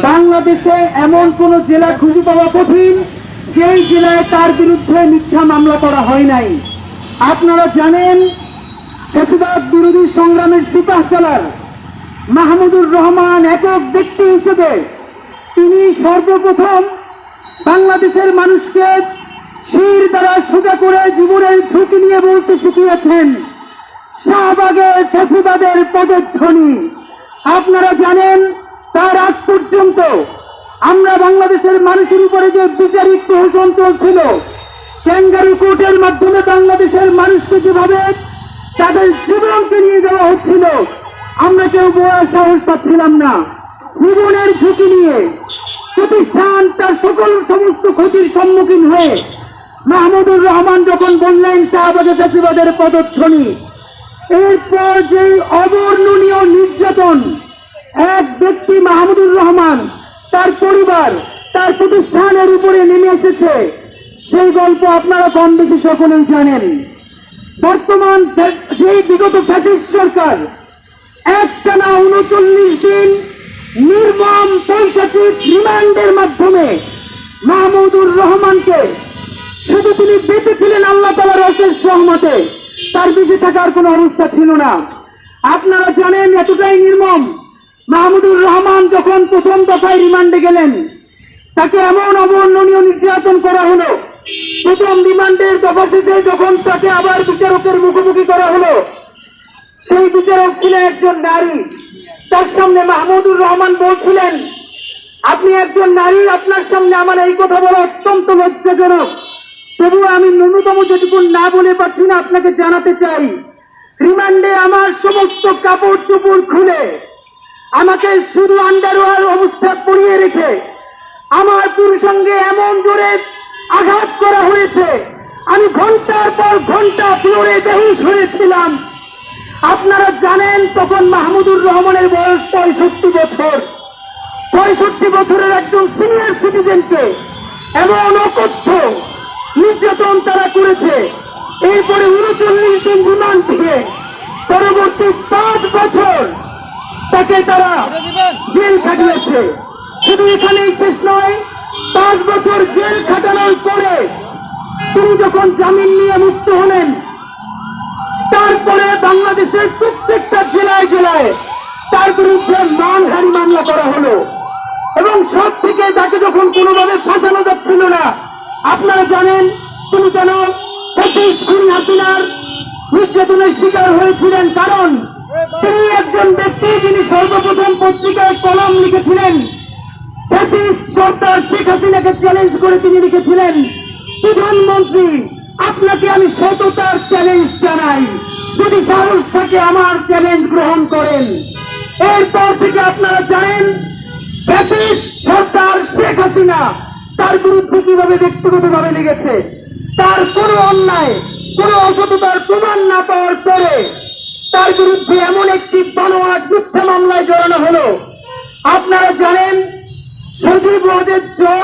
বাংলাদেশে এমন কোন জেলা খুঁজে পাওয়া কঠিন যেই জেলায় তার বিরুদ্ধে মিথ্যা মামলা করা হয় নাই। আপনারা জানেন, ফ্যাসিবাদ বিরোধী সংগ্রামের সিপাহসালার মাহমুদুর রহমান একক ব্যক্তি হিসেবে তিনি সর্বপ্রথম বাংলাদেশের মানুষকে শির দ্বারা সোজা করে জীবনের ঝুঁকি নিয়ে বলতে শিখিয়েছেন, শাহবাগে ফ্যাসিবাদের পদধ্বনি। আপনারা জানেন, তার আগ পর্যন্ত আমরা বাংলাদেশের মানুষের উপরে যে বিচারিক প্রহসন চলছিল, ক্যাঙ্গারু কোর্টের মাধ্যমে বাংলাদেশের মানুষকে যেভাবে তাদের জীবনকে নিয়ে যাওয়া হচ্ছিল, আমরা কেউ বলার সাহস পাচ্ছিলাম না। জীবনের ঝুঁকি নিয়ে প্রতিষ্ঠান তার সমস্ত ক্ষতির সম্মুখীন হয়ে মাহমুদুর রহমান যখন বললেন শাহবাগে ফ্যাসিবাদের পদধ্বনি, এরপর যে অবর্ণনীয় নির্যাতন এক ব্যক্তি মাহমুদুর রহমান, তার পরিবার, তার প্রতিষ্ঠানের উপরে নেমে এসেছে, সেই গল্প আপনারা কম বেশি সকলেই জানেন। বর্তমান সেই বিগত ফ্যাসিস্ট সরকার একটানা ৩৯ দিন নির্মম পৈশাচিক রিমান্ডের মাধ্যমে মাহমুদুর রহমানকে, শুধু তিনি বেঁচে ছিলেন আল্লাহ তাআলার অশেষ রহমতে, তার বেঁচে থাকার কোনো অবস্থা ছিল না। আপনারা জানেন, এতটাই নির্মম, মাহমুদুর রহমান যখন প্রথম দফায় রিমান্ডে গেলেন, তাকে এমন অবর্ণনীয় নির্যাতন করা হলো। প্রথম রিমান্ডের দফা শেষে যখন তাকে আবার বিচারকের মুখোমুখি করা হলো, সেই বিচারক ছিলেন একজন নারী। তার সামনে মাহমুদুর রহমান বলছিলেন, আপনি একজন নারী, আপনার সামনে আমার এই কথা বলা অত্যন্ত লজ্জাজনক। তবুও আমি ন্যূনতম যেটুকু না বলে পারছি না আপনাকে জানাতে চাই, রিমান্ডে আমার সমস্ত কাপড় চোপড় খুলে আমাকে শুধু আন্ডারওয়্যার অবস্থা পরিয়ে রেখে আমার পুরুষাঙ্গে এমন জোরে আঘাত করা হয়েছে, আমি ঘন্টার পর ঘন্টা ফ্লোরে বেহুশ হয়েছিলাম। আপনারা জানেন, তখন মাহমুদুর রহমানের বয়স ৬৫ বছর। ৬৫ বছরের একজন সিনিয়র সিটিজেনকে এমন অকথ্য নির্যাতন তারা করেছে। এরপরে ৩৯ দিন রিমান্ড দিয়ে পরবর্তী ৫ বছর তাকে তারা জেল খাটিয়েছে। শুধু এখানেই শেষ নয়, ৫ বছর জেল খাটানোর পরে তিনি যখন জামিন নিয়ে মুক্ত হলেন, তারপরে বাংলাদেশের প্রত্যেকটা জেলায় জেলায় তার বিরুদ্ধে মানহানি মামলা করা হলো, এবং সব থেকে তাকে যখন কোনোভাবে ফাঁসানো যাচ্ছিল না, আপনারা জানেন তিনি কেন খুনি হাসিনার নির্যাতনের শিকার হয়েছিলেন। কারণ তিনি একজন ব্যক্তি, যিনি সর্বপ্রথম পত্রিকায় কলম লিখেছিলেন, ফ্যাসিস্ট সরকার শেখ হাসিনাকে চ্যালেঞ্জ করে তিনি লিখেছিলেন, প্রধানমন্ত্রী আপনাকে আমি সততার চ্যালেঞ্জ জানাই, যদি সাহস থাকে আমার চ্যালেঞ্জ গ্রহণ করেন। এরপর থেকে আপনারা জানেন, ফ্যাসিস্ট সরকার শেখ হাসিনা তার বিরুদ্ধে কিভাবে ব্যক্তিগতভাবে লেগেছে। তার কোনো অন্যায়, কোনো অসততার প্রমাণ না পাওয়ার পরে তার বিরুদ্ধে এমন একটি বানোয়াট মিথ্যা মামলায় জড়ানো হলো। আপনারা জানেন, সজীব ওয়াজেদ জয়